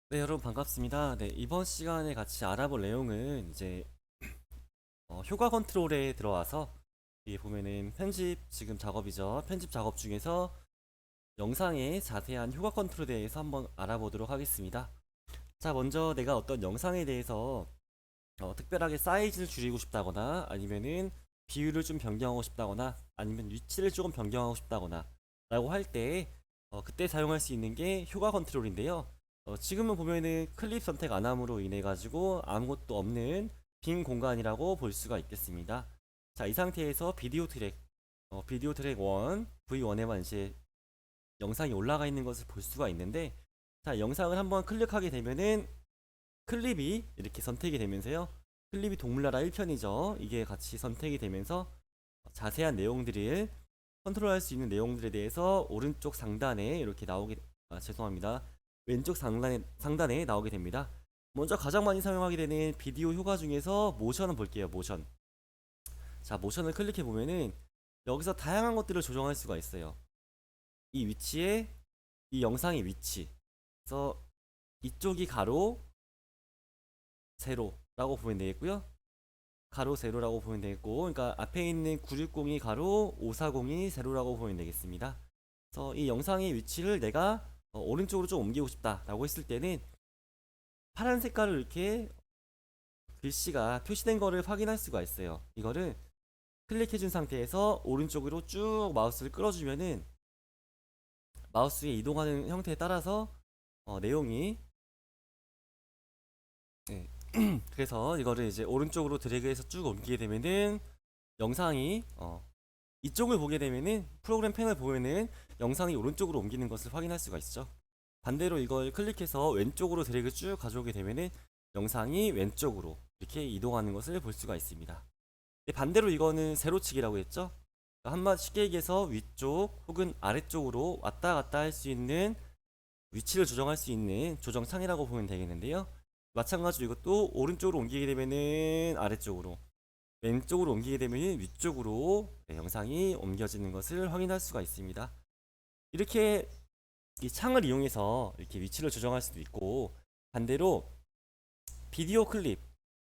네, 여러분 반갑습니다. 네, 이번 시간에 같이 알아볼 내용은 이제 효과 컨트롤에 들어와서 여기 보면은 편집 지금 작업이죠. 편집 작업 중에서 영상의 자세한 효과 컨트롤에 대해서 한번 알아보도록 하겠습니다. 자, 먼저 내가 어떤 영상에 대해서 특별하게 사이즈를 줄이고 싶다거나 아니면은 비율을 좀 변경하고 싶다거나 아니면 위치를 조금 변경하고 싶다거나 라고 할 때 그때 사용할 수 있는 게 효과 컨트롤인데요. 지금은 보면은 클립 선택 안 함으로 인해 가지고 아무것도 없는 빈 공간이라고 볼 수가 있겠습니다. 자, 이 상태에서 비디오 트랙 1, V1에만 이제 영상이 올라가 있는 것을 볼 수가 있는데, 자, 영상을 한번 클릭하게 되면은 클립이 이렇게 선택이 되면서요. 클립이 동물나라 1편이죠. 이게 같이 선택이 되면서 자세한 내용들을 컨트롤할 수 있는 내용들에 대해서 오른쪽 상단에 이렇게 죄송합니다. 왼쪽 상단에 나오게 됩니다. 먼저 가장 많이 사용하게 되는 비디오 효과 중에서 모션을 볼게요. 모션. 자, 모션을 클릭해 보면은 여기서 다양한 것들을 조정할 수가 있어요. 이 위치에 이 영상의 위치. 그래서 이쪽이 가로 세로라고 보면 되겠고요. 가로 세로라고 보면 되겠고, 그러니까 앞에 있는 960이 가로 540이 세로라고 보면 되겠습니다. 그래서 이 영상의 위치를 내가 오른쪽으로 좀 옮기고 싶다라고 했을 때는 파란 색깔로 이렇게 글씨가 표시된 거를 확인할 수가 있어요. 이거를 클릭해 준 상태에서 오른쪽으로 쭉 마우스를 끌어주면은 마우스의 이동하는 형태에 따라서 내용이, 네. 그래서 이거를 이제 오른쪽으로 드래그해서 쭉 옮기게 되면은 영상이 이쪽을 보게 되면은 프로그램 펜을 보면은 영상이 오른쪽으로 옮기는 것을 확인할 수가 있죠. 반대로 이걸 클릭해서 왼쪽으로 드래그 쭉 가져오게 되면은 영상이 왼쪽으로 이렇게 이동하는 것을 볼 수가 있습니다. 근데 반대로 이거는 세로치기라고 했죠. 그러니까 한마디 쉽게 얘기해서 위쪽 혹은 아래쪽으로 왔다 갔다 할 수 있는 위치를 조정할 수 있는 조정창이라고 보면 되겠는데요. 마찬가지로 이것도 오른쪽으로 옮기게 되면은 아래쪽으로, 왼쪽으로 옮기게 되면 위쪽으로 영상이 옮겨지는 것을 확인할 수가 있습니다. 이렇게 이 창을 이용해서 이렇게 위치를 조정할 수도 있고, 반대로 비디오 클립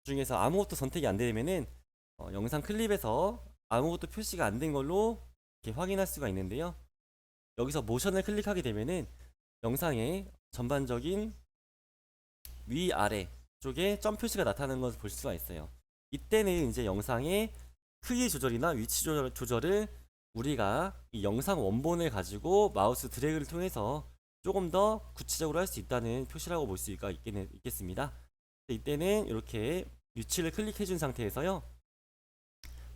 중에서 아무것도 선택이 안 되면은 영상 클립에서 아무것도 표시가 안 된 걸로 이렇게 확인할 수가 있는데요. 여기서 모션을 클릭하게 되면은 영상의 전반적인 위아래 쪽에 점 표시가 나타나는 것을 볼 수가 있어요. 이때는 이제 영상의 크기 조절이나 위치 조절을 우리가 이 영상 원본을 가지고 마우스 드래그를 통해서 조금 더 구체적으로 할 수 있다는 표시라고 볼 수 있겠습니다. 이때는 이렇게 위치를 클릭해 준 상태에서요.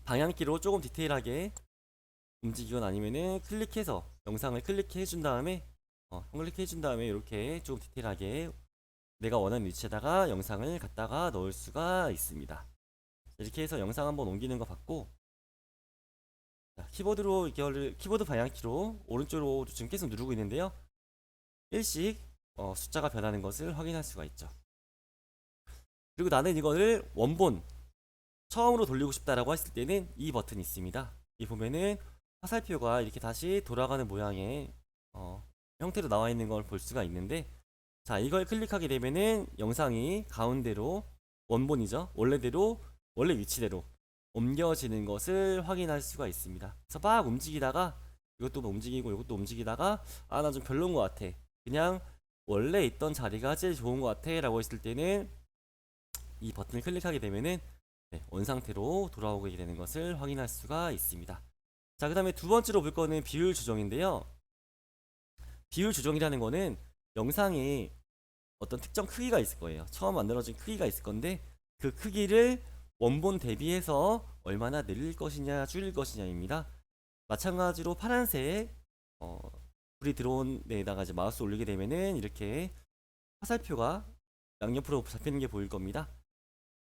방향키로 조금 디테일하게 움직이거나 아니면은 클릭해서 영상을 클릭해 준 다음에 클릭해 준 다음에 이렇게 조금 디테일하게 내가 원하는 위치에다가 영상을 갖다가 넣을 수가 있습니다. 이렇게 해서 영상 한번 옮기는 거 봤고, 자, 키보드로 이거를 키보드 방향키로 오른쪽으로 지금 계속 누르고 있는데요. 일씩 숫자가 변하는 것을 확인할 수가 있죠. 그리고 나는 이거를 원본 처음으로 돌리고 싶다라고 했을 때는 이 버튼이 있습니다. 이 보면은 화살표가 이렇게 다시 돌아가는 모양의 형태로 나와 있는 걸 볼 수가 있는데, 자, 이걸 클릭하게 되면은 영상이 가운데로 원본이죠. 원래 위치대로 옮겨지는 것을 확인할 수가 있습니다. 그래서 막 움직이다가 이것도 움직이고 이것도 움직이다가 아, 나 좀 별로인 것 같아. 그냥 원래 있던 자리가 제일 좋은 것 같아 라고 했을 때는 이 버튼을 클릭하게 되면은 원상태로 돌아오게 되는 것을 확인할 수가 있습니다. 자, 그 다음에 두 번째로 볼 거는 비율 조정인데요. 비율 조정이라는 거는 영상에 어떤 특정 크기가 있을 거예요. 처음 만들어진 크기가 있을 건데 그 크기를 원본 대비해서 얼마나 늘릴 것이냐 줄일 것이냐입니다. 마찬가지로 파란색 불이 들어온 데에다가 이제 마우스 올리게 되면은 이렇게 화살표가 양옆으로 잡히는 게 보일 겁니다.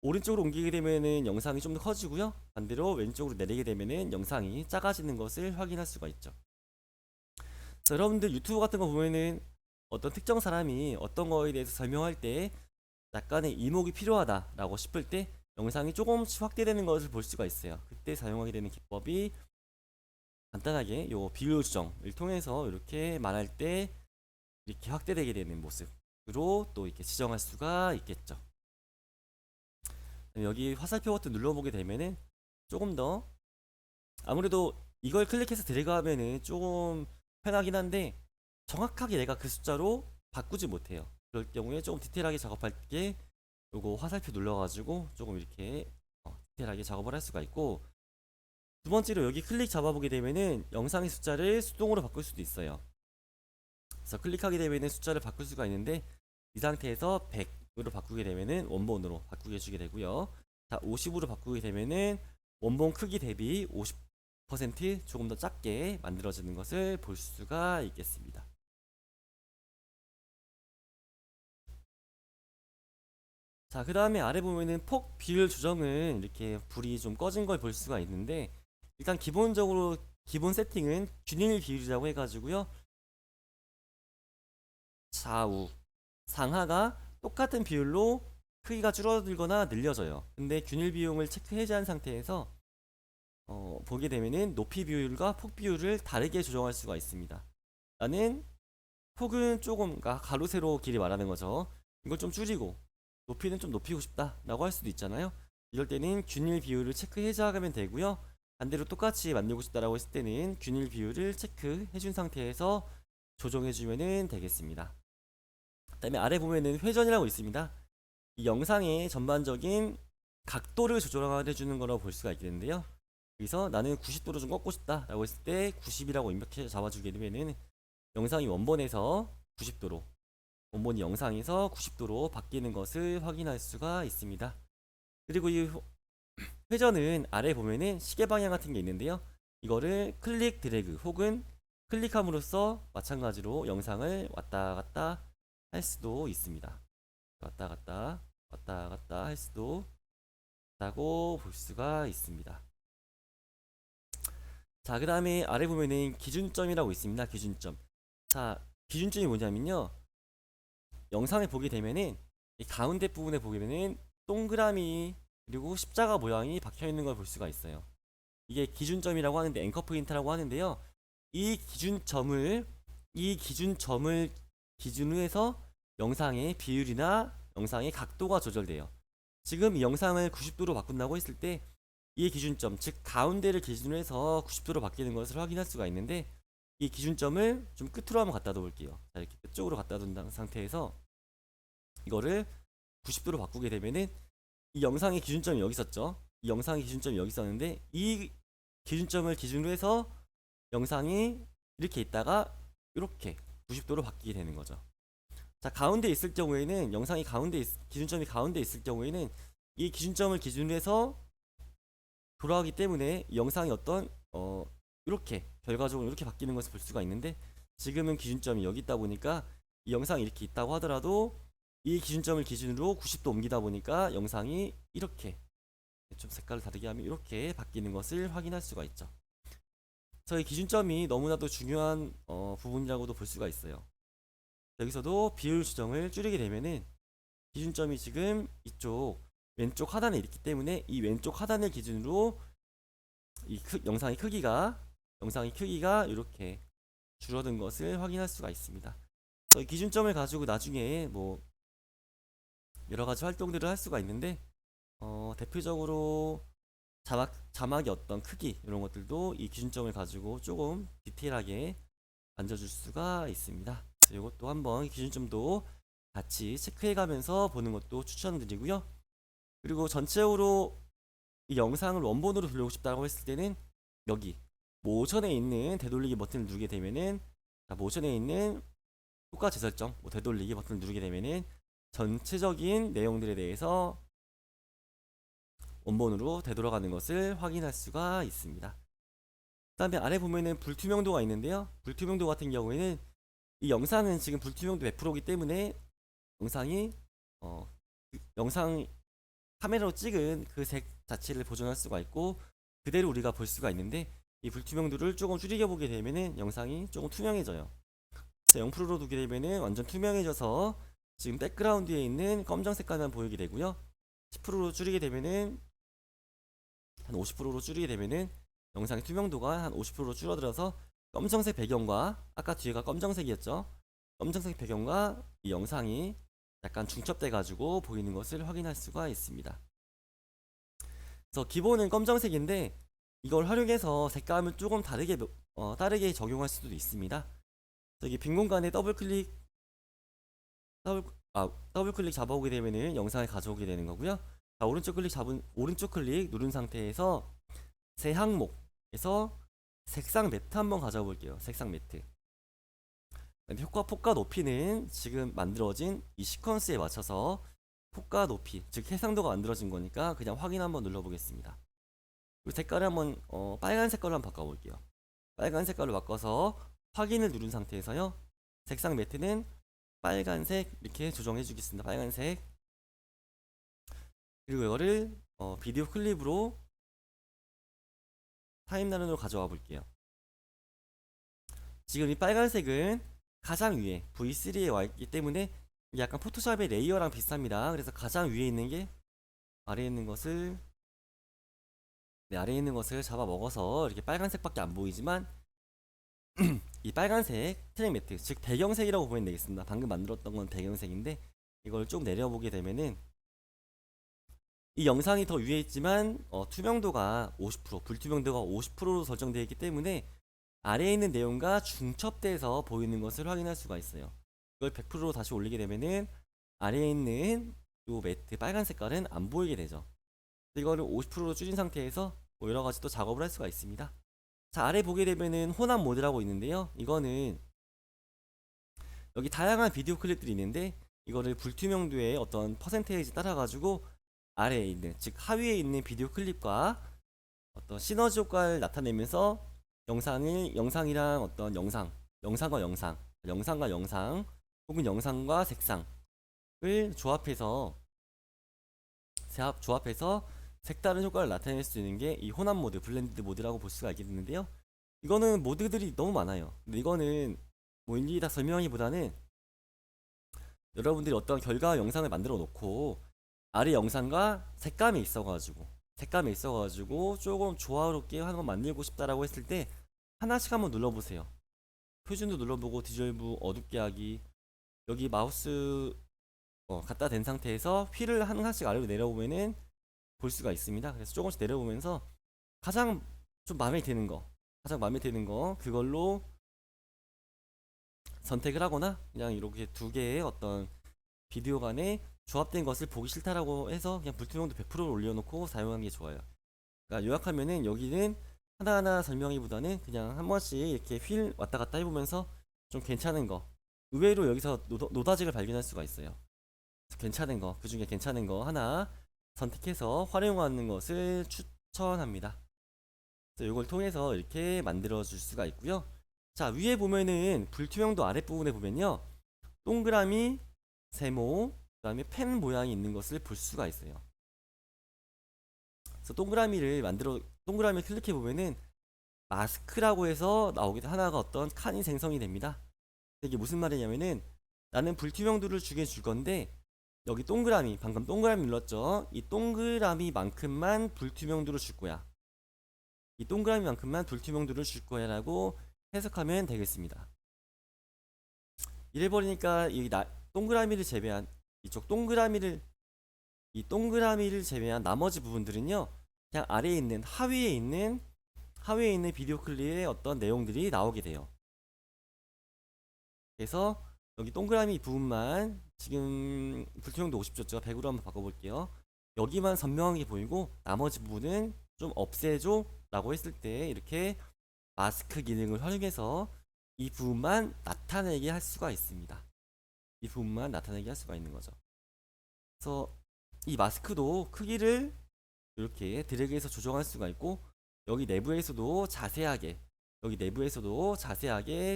오른쪽으로 옮기게 되면은 영상이 좀 더 커지고요. 반대로 왼쪽으로 내리게 되면은 영상이 작아지는 것을 확인할 수가 있죠. 자, 여러분들 유튜브 같은 거 보면은 어떤 특정 사람이 어떤 거에 대해서 설명할 때 약간의 이목이 필요하다라고 싶을 때 영상이 조금씩 확대되는 것을 볼 수가 있어요. 그때 사용하게 되는 기법이 간단하게 요 비율 조정을 통해서 이렇게 말할 때 이렇게 확대되게 되는 모습. 로 또 이렇게 지정할 수가 있겠죠. 여기 화살표 버튼 눌러보게 되면은 조금 더 아무래도 이걸 클릭해서 드래그하면은 조금 편하긴 한데 정확하게 내가 그 숫자로 바꾸지 못해요. 그럴 경우에 조금 디테일하게 작업할 때 요거 화살표 눌러가지고 조금 이렇게 디테일하게 작업을 할 수가 있고, 두 번째로 여기 클릭 잡아보게 되면은 영상의 숫자를 수동으로 바꿀 수도 있어요. 그래서 클릭하게 되면은 숫자를 바꿀 수가 있는데 이 상태에서 100으로 바꾸게 되면은 원본으로 바꾸게 해주게 되고요. 자, 50으로 바꾸게 되면은 원본 크기 대비 50% 조금 더 작게 만들어지는 것을 볼 수가 있겠습니다. 자, 그 다음에 아래 보면은 폭 비율 조정은 이렇게 불이 좀 꺼진 걸 볼 수가 있는데, 일단 기본적으로 기본 세팅은 균일 비율이라고 해가지고요. 좌우 상하가 똑같은 비율로 크기가 줄어들거나 늘려져요. 근데 균일 비용을 체크 해제한 상태에서 보게 되면은 높이 비율과 폭 비율을 다르게 조정할 수가 있습니다. 나는 폭은 조금, 그러니까 가로 세로 길이 말하는 거죠. 이걸 좀 줄이고 높이는 좀 높이고 싶다 라고 할 수도 있잖아요. 이럴 때는 균일 비율을 체크 해제하면 되고요. 반대로 똑같이 만들고 싶다라고 했을 때는 균일 비율을 체크해 준 상태에서 조정해 주면 되겠습니다. 그다음에 아래 보면은 회전이라고 있습니다. 이 영상의 전반적인 각도를 조절해 주는 거라고 볼 수가 있겠는데요. 여기서 나는 90도로 좀 꺾고 싶다 라고 했을 때 90이라고 입력해 잡아주게 되면은 영상이 원본에서 90도로, 원본이 영상에서 90도로 바뀌는 것을 확인할 수가 있습니다. 그리고 이 회전은 아래 보면은 시계 방향 같은 게 있는데요. 이거를 클릭 드래그 혹은 클릭함으로써 마찬가지로 영상을 왔다 갔다 할 수도 있습니다. 왔다 갔다 왔다 갔다 할 수도 있다고 볼 수가 있습니다. 자, 그 다음에 아래 보면은 기준점이라고 있습니다. 기준점. 자, 기준점이 뭐냐면요, 영상을 보게 되면은 이 가운데 부분에 보게 되면 동그라미 그리고 십자가 모양이 박혀 있는 걸 볼 수가 있어요. 이게 기준점이라고 하는데 앵커 포인트라고 하는데요. 이 기준점을 기준으로 해서 영상의 비율이나 영상의 각도가 조절돼요. 지금 이 영상을 90도로 바꾼다고 했을 때 이 기준점, 즉 가운데를 기준으로 해서 90도로 바뀌는 것을 확인할 수가 있는데, 이 기준점을 좀 끝으로 한번 갖다 놓을게요. 자, 이렇게 끝쪽으로 갖다 둔 상태에서 이거를 90도로 바꾸게 되면은 이 영상의 기준점이 여기 있었죠. 이 영상의 기준점이 여기 있었는데 이 기준점을 기준으로 해서 영상이 이렇게 있다가 이렇게 90도로 바뀌게 되는 거죠. 자, 가운데 있을 경우에는 영상이 기준점이 가운데 있을 경우에는 이 기준점을 기준으로 해서 돌아가기 때문에 영상이 어떤 이렇게 결과적으로 이렇게 바뀌는 것을 볼 수가 있는데, 지금은 기준점이 여기 있다 보니까 이 영상이 이렇게 있다고 하더라도 이 기준점을 기준으로 90도 옮기다 보니까 영상이 이렇게 좀 색깔을 다르게 하면 이렇게 바뀌는 것을 확인할 수가 있죠. 그래서 이 기준점이 너무나도 중요한 부분이라고도 볼 수가 있어요. 여기서도 비율 조정을 줄이게 되면은 기준점이 지금 이쪽 왼쪽 하단에 있기 때문에 이 왼쪽 하단을 기준으로 이 영상의 크기가 이렇게 줄어든 것을 확인할 수가 있습니다. 이 기준점을 가지고 나중에 뭐 여러 가지 활동들을 할 수가 있는데, 대표적으로 자막의 어떤 크기 이런 것들도 이 기준점을 가지고 조금 디테일하게 만져줄 수가 있습니다. 이것도 한번 기준점도 같이 체크해 가면서 보는 것도 추천드리고요. 그리고 전체적으로 이 영상을 원본으로 돌리고 싶다고 했을 때는 여기 모션에 있는 되돌리기 버튼을 누르게 되면은, 모션에 있는 효과 재설정 되돌리기 버튼을 누르게 되면은 전체적인 내용들에 대해서 원본으로 되돌아가는 것을 확인할 수가 있습니다. 그 다음에 아래 보면은 불투명도가 있는데요. 불투명도 같은 경우에는 이 영상은 지금 불투명도 100%이기 때문에 영상 카메라로 찍은 그 색 자체를 보존할 수가 있고 그대로 우리가 볼 수가 있는데, 이 불투명도를 조금 줄이게 보게 되면은 영상이 조금 투명해져요. 0%로 두게 되면은 완전 투명해져서 지금 백그라운드에 있는 검정 색깔만 보이게 되고요. 10%로 줄이게 되면은 한 50%로 줄이게 되면은 영상의 투명도가 한 50%로 줄어들어서 검정색 배경과 아까 뒤에가 검정색이었죠. 검정색 배경과 이 영상이 약간 중첩돼 가지고 보이는 것을 확인할 수가 있습니다. 그래서 기본은 검정색인데 이걸 활용해서 색감을 조금 다르게 적용할 수도 있습니다. 여기 빈 공간에 더블, 더블 클릭 잡아오게 되면은 영상을 가져오게 되는 거고요. 자, 오른쪽 클릭 누른 상태에서 새 항목에서 색상 매트 한번 가져와 볼게요. 색상 매트. 폭과 높이는 지금 만들어진 이 시퀀스에 맞춰서 폭과 높이, 즉 해상도가 만들어진 거니까 그냥 확인 한번 눌러보겠습니다. 색깔을 한번 빨간 색깔로 한번 바꿔볼게요. 빨간 색깔로 바꿔서 확인을 누른 상태에서요. 색상 매트는 빨간색 이렇게 조정해 주겠습니다. 빨간색. 그리고 이거를 비디오 클립으로 타임라인으로 가져와 볼게요. 지금 이 빨간색은 가장 위에 V3에 와 있기 때문에 약간 포토샵의 레이어랑 비슷합니다. 그래서 가장 위에 있는 게 아래에 있는 것을 아래에 있는 것을 잡아 먹어서 이렇게 빨간색밖에 안 보이지만 이 빨간색 트랙 매트, 즉 배경색이라고 보면 되겠습니다. 방금 만들었던 건 배경색인데 이걸 쭉 내려보게 되면은 이 영상이 더 위에 있지만 투명도가 50%, 불투명도가 50%로 설정되어 있기 때문에 아래에 있는 내용과 중첩돼서 보이는 것을 확인할 수가 있어요. 이걸 100%로 다시 올리게 되면은 아래에 있는 이 매트 빨간 색깔은 안 보이게 되죠. 이거를 50%로 줄인 상태에서 뭐 여러 가지 또 작업을 할 수가 있습니다. 자, 아래 보게 되면은 혼합 모드라고 있는데요. 이거는 여기 다양한 비디오 클립들이 있는데 이거를 불투명도의 어떤 퍼센테이지 따라 가지고 아래에 있는, 즉 하위에 있는 비디오 클립과 어떤 시너지 효과를 나타내면서 영상이랑 어떤 영상과 영상 혹은 영상과 색상을 조합해서 색다른 효과를 나타낼 수 있는 게 이 혼합 모드, 블렌디드 모드라고 볼 수가 있겠는데요. 이거는 모드들이 너무 많아요. 근데 이거는 뭐 일일이 다 설명하기보다는 여러분들이 어떤 결과 영상을 만들어 놓고 아래 영상과 색감이 있어가지고 조금 조화롭게 한번 만들고 싶다라고 했을 때 하나씩 한번 눌러보세요. 표준도 눌러보고 디졸브 어둡게 하기, 여기 마우스 갖다 댄 상태에서 휠을 하나씩 아래로 내려보면은 볼 수가 있습니다. 그래서 조금씩 내려보면서 가장 좀 가장 마음에 드는 거 그걸로 선택을 하거나 그냥 이렇게 두 개의 어떤 비디오 간에 조합된 것을 보기 싫다라고 해서 그냥 불투명도 100%를 올려놓고 사용하는 게 좋아요. 그러니까 요약하면은 여기는 하나하나 설명하기보다는 그냥 한 번씩 이렇게 휠 왔다 갔다 해보면서 좀 괜찮은 거, 의외로 여기서 노다직을 발견할 수가 있어요. 괜찮은 거, 그 중에 괜찮은 거 하나 선택해서 활용하는 것을 추천합니다. 그래서 이걸 통해서 이렇게 만들어 줄 수가 있고요. 자, 위에 보면은 불투명도 아랫부분에 보면요, 동그라미, 세모, 그 다음에 펜 모양이 있는 것을 볼 수가 있어요. 그래서 동그라미를 클릭해 보면은 마스크라고 해서 나오게 하나가 어떤 칸이 생성이 됩니다. 이게 무슨 말이냐면은 나는 불투명도를 주게 줄 건데 여기 동그라미, 방금 동그라미 눌렀죠? 이 동그라미만큼만 불투명도를 줄 거야. 이 동그라미만큼만 불투명도를 줄 거야 라고 해석하면 되겠습니다. 이래 버리니까 동그라미를 제외한 이 동그라미를 제외한 나머지 부분들은요, 그냥 아래에 있는 하위에 있는 비디오 클립의 어떤 내용들이 나오게 돼요. 그래서 여기 동그라미 부분만 지금 불투명도 50줬죠. 100으로 한번 바꿔볼게요. 여기만 선명하게 보이고 나머지 부분은 좀 없애줘 라고 했을 때 이렇게 마스크 기능을 활용해서 이 부분만 나타내게 할 수가 있습니다. 이 부분만 나타내게 할 수가 있는 거죠. 그래서 이 마스크도 크기를 이렇게 드래그해서 조정할 수가 있고 여기 내부에서도 자세하게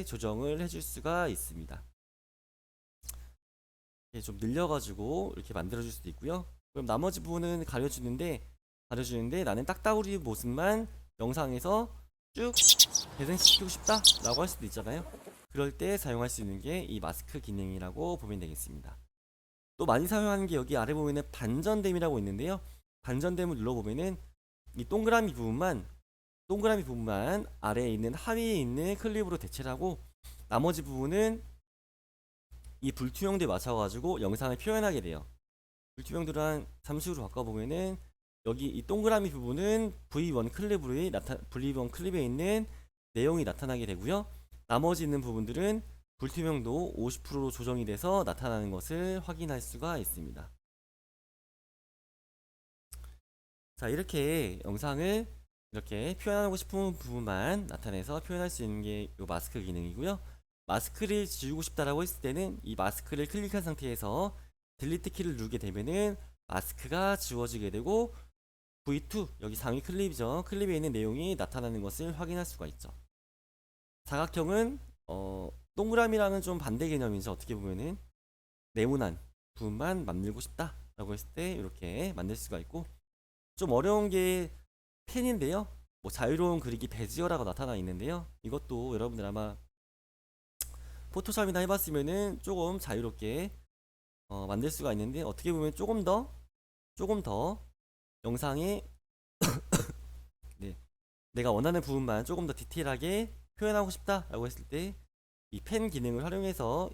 조정을 해줄 수가 있습니다. 좀 늘려가지고 이렇게 만들어줄 수도 있고요. 그럼 나머지 부분은 가려주는데 나는 딱따구리 모습만 영상에서 쭉 배생시키고 싶다 라고 할 수도 있잖아요. 그럴 때 사용할 수 있는 게 이 마스크 기능이라고 보면 되겠습니다. 또 많이 사용하는 게 여기 아래 보면은 반전됨이라고 있는데요. 반전됨을 눌러보면은 이 동그라미 부분만 아래에 있는 하위에 있는 클립으로 대체를 하고 나머지 부분은 이 불투명도에 맞춰가지고 영상을 표현하게 돼요. 불투명도를 한 잠수로 바꿔보면은 여기 이 동그라미 부분은 V1 클립에 있는 내용이 나타나게 되고요. 나머지 있는 부분들은 불투명도 50%로 조정이 돼서 나타나는 것을 확인할 수가 있습니다. 자, 이렇게 영상을 이렇게 표현하고 싶은 부분만 나타내서 표현할 수 있는 게 이 마스크 기능이고요. 마스크를 지우고 싶다라고 했을 때는 이 마스크를 클릭한 상태에서 딜리트 키를 누르게 되면은 마스크가 지워지게 되고 V2 여기 상위 클립이죠. 클립에 있는 내용이 나타나는 것을 확인할 수가 있죠. 사각형은 동그라미랑은 좀 반대 개념이죠. 어떻게 보면은 네모난 부분만 만들고 싶다라고 했을 때 이렇게 만들 수가 있고, 좀 어려운 게 펜인데요. 뭐 자유로운 그리기 베지어라고 나타나 있는데요. 이것도 여러분들 아마 포토샵이나 해봤으면은 조금 자유롭게 만들 수가 있는데, 어떻게 보면 조금 더 영상에 네, 내가 원하는 부분만 조금 더 디테일하게 표현하고 싶다라고 했을 때 이 펜 기능을 활용해서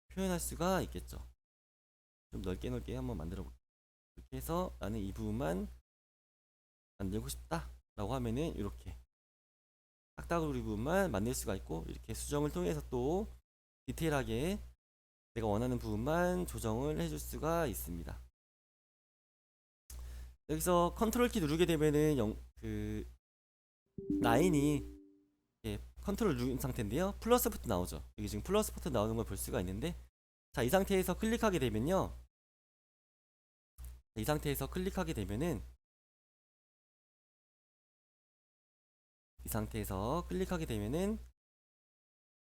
표현할 수가 있겠죠. 좀 넓게 한번 만들어 볼게요. 이렇게 해서 나는 이 부분만 만들고 싶다라고 하면은 이렇게 딱딱우리 부분만 만들 수가 있고, 이렇게 수정을 통해서 또 디테일하게 내가 원하는 부분만 조정을 해줄 수가 있습니다. 여기서 컨트롤 키 누르게 되면은 그 라인이 컨트롤 누른 상태인데요. 플러스 버튼 나오죠. 여기 지금 플러스 버튼 나오는 걸 볼 수가 있는데, 자, 이 상태에서 클릭하게 되면은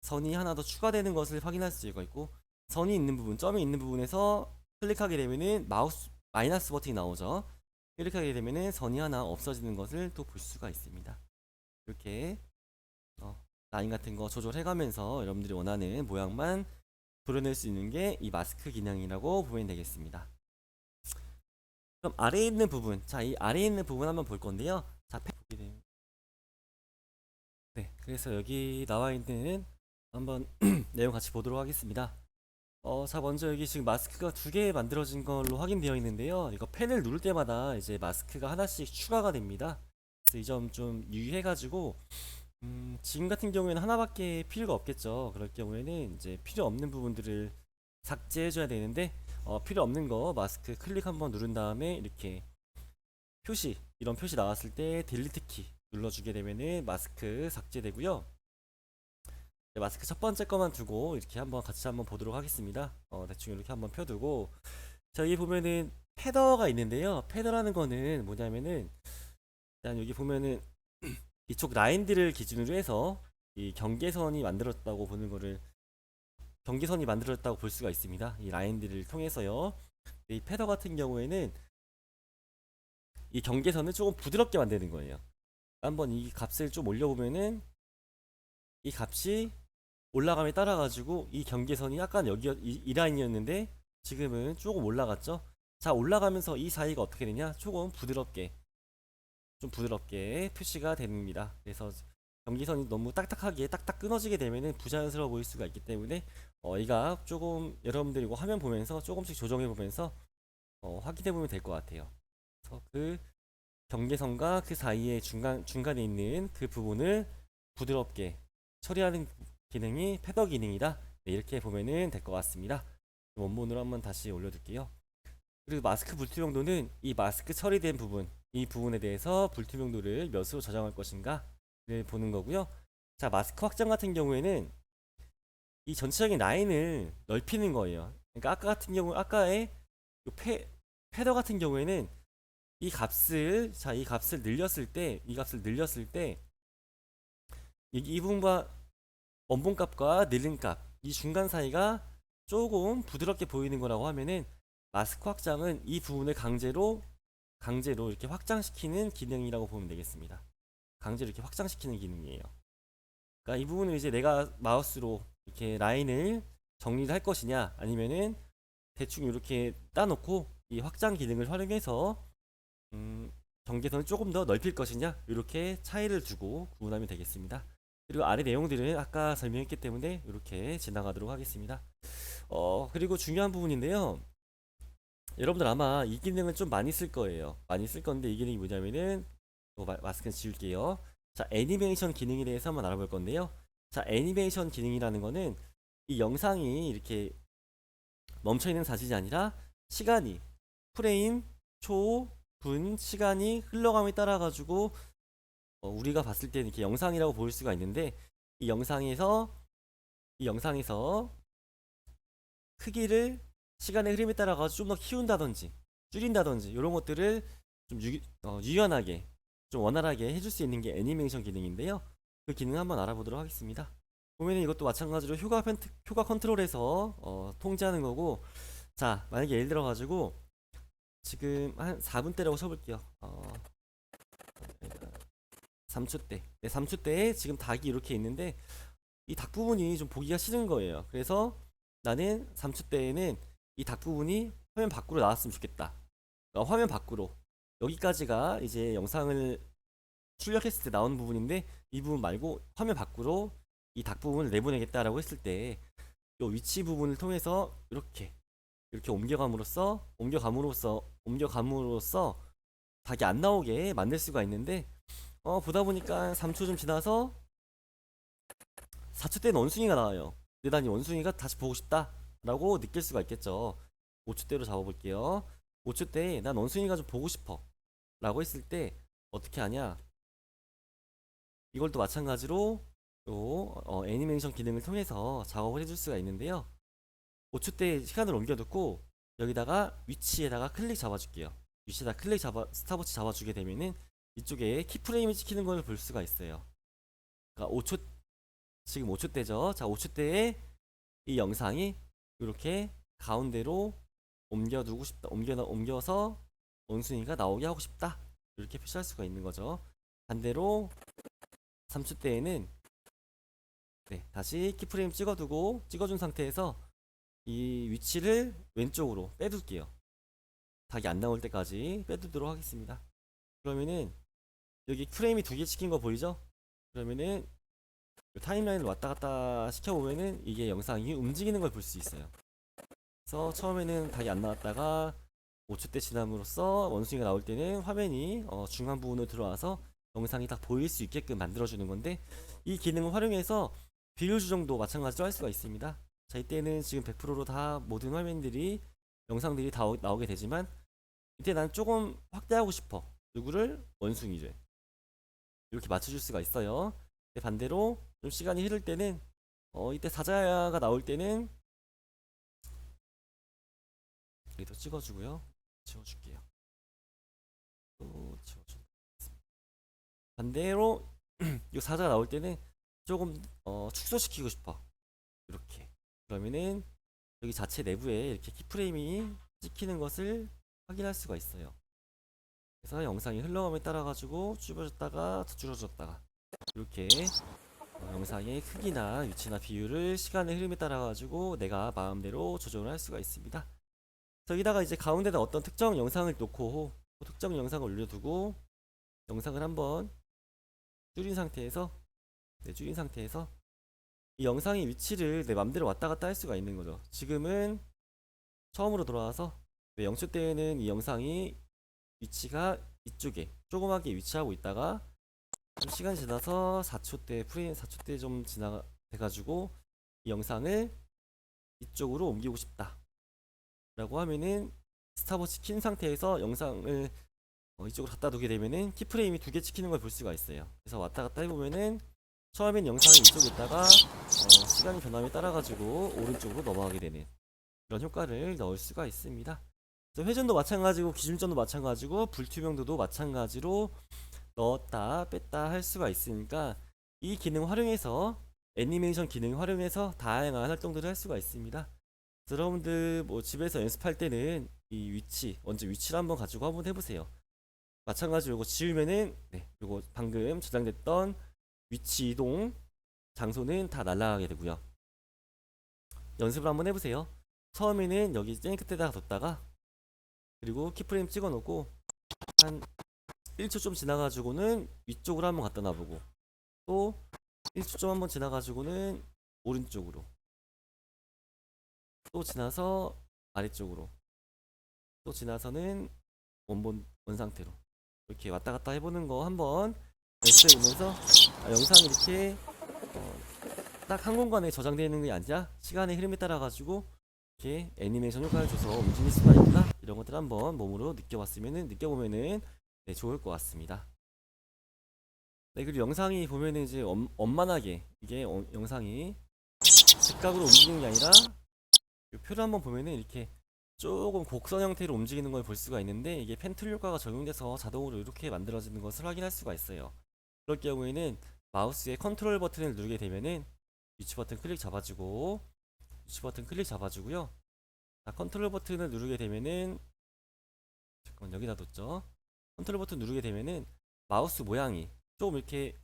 선이 하나 더 추가되는 것을 확인할 수가 있고, 선이 있는 부분, 점이 있는 부분에서 클릭하게 되면은 마이너스 버튼이 나오죠. 클릭하게 되면은 선이 하나 없어지는 것을 또 볼 수가 있습니다. 이렇게 라인 같은 거 조절해가면서 여러분들이 원하는 모양만 도려낼 수 있는 게 이 마스크 기능이라고 보면 되겠습니다. 그럼 아래에 있는 부분, 자, 이 아래에 있는 부분 한번 볼 건데요. 자, 네, 그래서 여기 나와 있는 한번 내용 같이 보도록 하겠습니다. 자, 먼저 여기 지금 마스크가 두 개 만들어진 걸로 확인되어 있는데요. 이거 펜을 누를 때마다 이제 마스크가 하나씩 추가가 됩니다. 그래서 이 점 좀 유의해가지고 지금 같은 경우에는 하나밖에 필요가 없겠죠. 그럴 경우에는 이제 필요 없는 부분들을 삭제해줘야 되는데, 필요 없는 거 마스크 클릭 한번 누른 다음에 이렇게 이런 표시 나왔을 때 딜리트 키 눌러주게 되면은 마스크 삭제되고요. 네, 마스크 첫 번째 거만 두고 이렇게 같이 한번 보도록 하겠습니다. 대충 이렇게 한번 펴두고, 자, 여기 보면은 패더가 있는데요. 패더라는 거는 뭐냐면은, 일단 여기 보면은 이쪽 라인들을 기준으로 해서 이 경계선이 만들어졌다고 볼 수가 있습니다. 이 라인들을 통해서요. 이 패더 같은 경우에는 이 경계선을 조금 부드럽게 만드는 거예요. 한번 이 값을 좀 올려보면은 이 값이 올라감에 따라 가지고 이 경계선이 약간 이 라인이었는데 지금은 조금 올라갔죠. 자, 올라가면서 이 사이가 어떻게 되냐, 조금 좀 부드럽게 표시가 됩니다. 그래서 경계선이 너무 딱딱하게 딱딱 끊어지게 되면은 부자연스러워 보일 수가 있기 때문에 이가 조금 여러분들이 이거 화면 보면서 조금씩 조정해 보면서 확인해 보면 될 것 같아요. 그래서 그 경계선과 그 사이에 중간에 있는 그 부분을 부드럽게 처리하는 기능이 패더 기능이다. 네, 이렇게 보면은 될 것 같습니다. 원본으로 한번 다시 올려둘게요. 그리고 마스크 불투명도는 이 마스크 처리된 부분, 이 부분에 대해서 불투명도를 몇으로 저장할 것인가를 보는 거고요. 자, 마스크 확장 같은 경우에는 이 전체적인 라인을 넓히는 거예요. 그러니까 아까의 패더 같은 경우에는 이 값을 늘렸을 때 이 부분과 원본 값과 늘린 값, 이 중간 사이가 조금 부드럽게 보이는 거라고 하면은 마스크 확장은 이 부분을 강제로 이렇게 확장시키는 기능이라고 보면 되겠습니다. 강제로 이렇게 확장시키는 기능이에요. 그러니까 이 부분을 이제 내가 마우스로 이렇게 라인을 정리를 할 것이냐, 아니면은 대충 이렇게 따놓고 이 확장 기능을 활용해서 경계선을 조금 더 넓힐 것이냐, 이렇게 차이를 두고 구분하면 되겠습니다. 그리고 아래 내용들은 아까 설명했기 때문에 이렇게 지나가도록 하겠습니다. 그리고 중요한 부분인데요. 여러분들 아마 이 기능을 좀 많이 쓸 거예요. 많이 쓸 건데 이 기능이 뭐냐면은 마스크 지울게요. 자, 애니메이션 기능에 대해서 한번 알아볼 건데요. 자, 애니메이션 기능이라는 거는 이 영상이 이렇게 멈춰 있는 사실이 아니라 시간이 프레임, 초, 분, 시간이 흘러감에 따라 가지고 우리가 봤을 때는 이렇게 영상이라고 보일 수가 있는데 이 영상에서 크기를 시간의 흐름에 따라 가지고 좀 더 키운다든지 줄인다든지 이런 것들을 좀 유연하게 좀 원활하게 해줄 수 있는 게 애니메이션 기능인데요. 그 기능 한번 알아보도록 하겠습니다. 보면은 이것도 마찬가지로 효과 컨트롤에서 통제하는 거고, 자 만약에 예를 들어 가지고 지금 한 4분대라고 쳐볼게요. 3초대. 네, 3초대에 지금 닭이 이렇게 있는데 이 닭 부분이 좀 보기가 싫은 거예요. 그래서 나는 3초대에는 이 닭 부분이 화면 밖으로 나왔으면 좋겠다. 화면 밖으로. 여기까지가 이제 영상을 출력했을 때 나오는 부분인데 이 부분 말고 화면 밖으로 이 닭 부분을 내보내겠다라고 했을 때 이 위치 부분을 통해서 이렇게 옮겨감으로써 닭이 안 나오게 만들 수가 있는데 보다 보니까 3초 좀 지나서 4초 때는 원숭이가 나와요. 근데 난 이 원숭이가 다시 보고 싶다 라고 느낄 수가 있겠죠. 5초 때로 잡아볼게요. 5초 때 난 원숭이가 좀 보고 싶어 라고 했을 때 어떻게 하냐, 이걸 또 마찬가지로 애니메이션 기능을 통해서 작업을 해줄 수가 있는데요. 5초 때 시간을 옮겨놓고 여기다가 위치에다가 클릭 잡아줄게요. 위치에다 스탑워치 잡아주게 되면은 이쪽에 키프레임을 찍히는 걸 볼 수가 있어요. 그러니까 5초, 지금 5초 때죠. 자, 5초 때에 이 영상이 이렇게 가운데로 옮겨두고 싶다. 옮겨서 원숭이가 나오게 하고 싶다. 이렇게 표시할 수가 있는 거죠. 반대로 3초 때에는 다시 키프레임 찍어준 상태에서 이 위치를 왼쪽으로 빼둘게요. 닭이 안 나올 때까지 빼두도록 하겠습니다. 그러면은 여기 프레임이 2개 찍힌 거 보이죠? 그러면은 타임라인을 왔다 갔다 시켜보면은 이게 영상이 움직이는 걸 볼 수 있어요. 그래서 처음에는 닭이 안 나왔다가 5초 때 지남으로써 원숭이가 나올 때는 화면이 중간 부분으로 들어와서 영상이 딱 보일 수 있게끔 만들어주는 건데, 이 기능을 활용해서 비율 조정도 마찬가지로 할 수가 있습니다. 자, 이때는 지금 100%로 다 모든 화면들이 영상들이 다 나오게 되지만 이때 난 조금 확대하고 싶어. 누구를? 원숭이를. 이렇게 맞춰줄 수가 있어요. 반대로 좀 시간이 흐를 때는 이때 사자가 나올 때는 여기도 찍어주고요. 지워줄게요. 또 지워준다. 반대로 이 사자가 나올 때는 조금 축소시키고 싶어. 이렇게. 그러면은 여기 자체 내부에 이렇게 키프레임이 찍히는 것을 확인할 수가 있어요. 그래서 영상이 흘러감에 따라 가지고 줄여졌다가 더 줄어졌다가 이렇게 영상의 크기나 위치나 비율을 시간의 흐름에 따라 가지고 내가 마음대로 조정을 할 수가 있습니다. 여기다가 이제 가운데다 어떤 특정 영상을 놓고 그 특정 영상을 올려두고 영상을 한번 줄인 상태에서 이 영상의 위치를 내 맘대로 왔다 갔다 할 수가 있는 거죠. 지금은 처음으로 돌아와서 0초 때에는 이 영상이 위치가 이쪽에 조그맣게 위치하고 있다가 좀 시간이 지나서 4초 때 프레임 4초 때 좀 돼가지고 이 영상을 이쪽으로 옮기고 싶다 라고 하면은 스탑워치 킨 상태에서 영상을 이쪽으로 갖다 두게 되면은 키프레임이 2개 찍히는 걸 볼 수가 있어요. 그래서 왔다 갔다 해보면은 처음엔 영상이 이쪽에 있다가 시간이 변함에 따라 가지고 오른쪽으로 넘어가게 되는 그런 효과를 넣을 수가 있습니다. 회전도 마찬가지고 기준점도 마찬가지고 불투명도도 마찬가지로 넣었다 뺐다 할 수가 있으니까 이 기능 활용해서 애니메이션 기능 활용해서 다양한 활동들을 할 수가 있습니다. 여러분들 뭐 집에서 연습할 때는 이 먼저 위치를 한번 가지고 한번 해보세요. 마찬가지로 이거 지우면은 이거 방금 저장됐던 위치 이동 장소는 다 날아가게 되고요. 연습을 한번 해보세요. 처음에는 여기 맨 끝에다가 뒀다가 그리고 키프레임 찍어 놓고 한 1초 좀 지나가지고는 위쪽으로 한번 갖다 놔보고 또 1초점 한번 지나가지고는 오른쪽으로, 또 지나서 아래쪽으로, 또 지나서는 원 상태로 이렇게 왔다 갔다 해보는 거 한번 연습해 보면서 영상이 이렇게 딱 한 공간에 저장되어 있는 게 아니라 시간의 흐름에 따라 가지고 이렇게 애니메이션 효과를 줘서 움직일 수가 있다, 이런 것들 한번 몸으로 느껴보면은 네, 좋을 것 같습니다. 네, 그리고 영상이 보면은 이제 원만하게 이게 영상이 즉각으로 움직이는 게 아니라 이 표를 한번 보면은 이렇게 조금 곡선 형태로 움직이는 걸 볼 수가 있는데, 이게 펜툴 효과가 적용돼서 자동으로 이렇게 만들어지는 것을 확인할 수가 있어요. 그럴 경우에는 마우스의 컨트롤 버튼을 누르게 되면은 위치 버튼 클릭 잡아주고, 위치 버튼 클릭 잡아주고요. 자, 컨트롤 버튼을 누르게 되면은, 잠깐 여기다 뒀죠. 컨트롤 버튼 누르게 되면은 마우스 모양이 조금 이렇게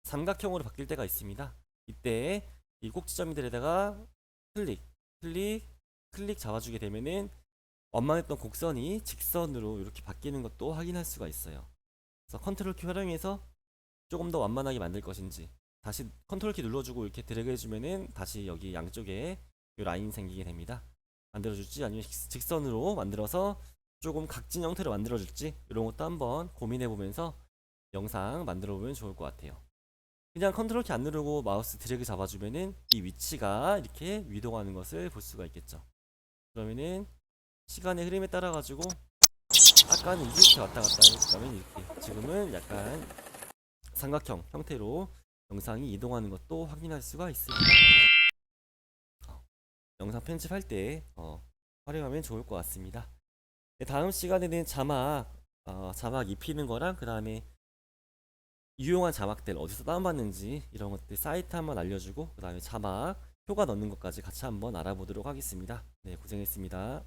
삼각형으로 바뀔 때가 있습니다. 이때 이 꼭지점들에다가 클릭, 클릭, 클릭 잡아주게 되면은 원만했던 곡선이 직선으로 이렇게 바뀌는 것도 확인할 수가 있어요. 그래서 컨트롤 키 활용해서 조금 더 완만하게 만들 것인지, 다시 컨트롤 키 눌러주고 이렇게 드래그 해주면은 다시 여기 양쪽에 이 라인 생기게 됩니다. 만들어줄지 아니면 직선으로 만들어서 조금 각진 형태로 만들어줄지, 이런 것도 한번 고민해보면서 영상 만들어보면 좋을 것 같아요. 그냥 컨트롤 키 안 누르고 마우스 드래그 잡아주면은 이 위치가 이렇게 위동하는 것을 볼 수가 있겠죠. 그러면은 시간의 흐름에 따라 가지고 아까는 이렇게 왔다 갔다 했다면 이렇게, 지금은 약간 삼각형 형태로 영상이 이동하는 것도 확인할 수가 있습니다. 영상 편집할 때 활용하면 좋을 것 같습니다. 네, 다음 시간에는 자막 입히는 거랑 그 다음에 유용한 자막들 어디서 다운받는지 이런 것들 사이트 한번 알려주고, 그 다음에 자막 효과 넣는 것까지 같이 한번 알아보도록 하겠습니다. 네, 고생했습니다.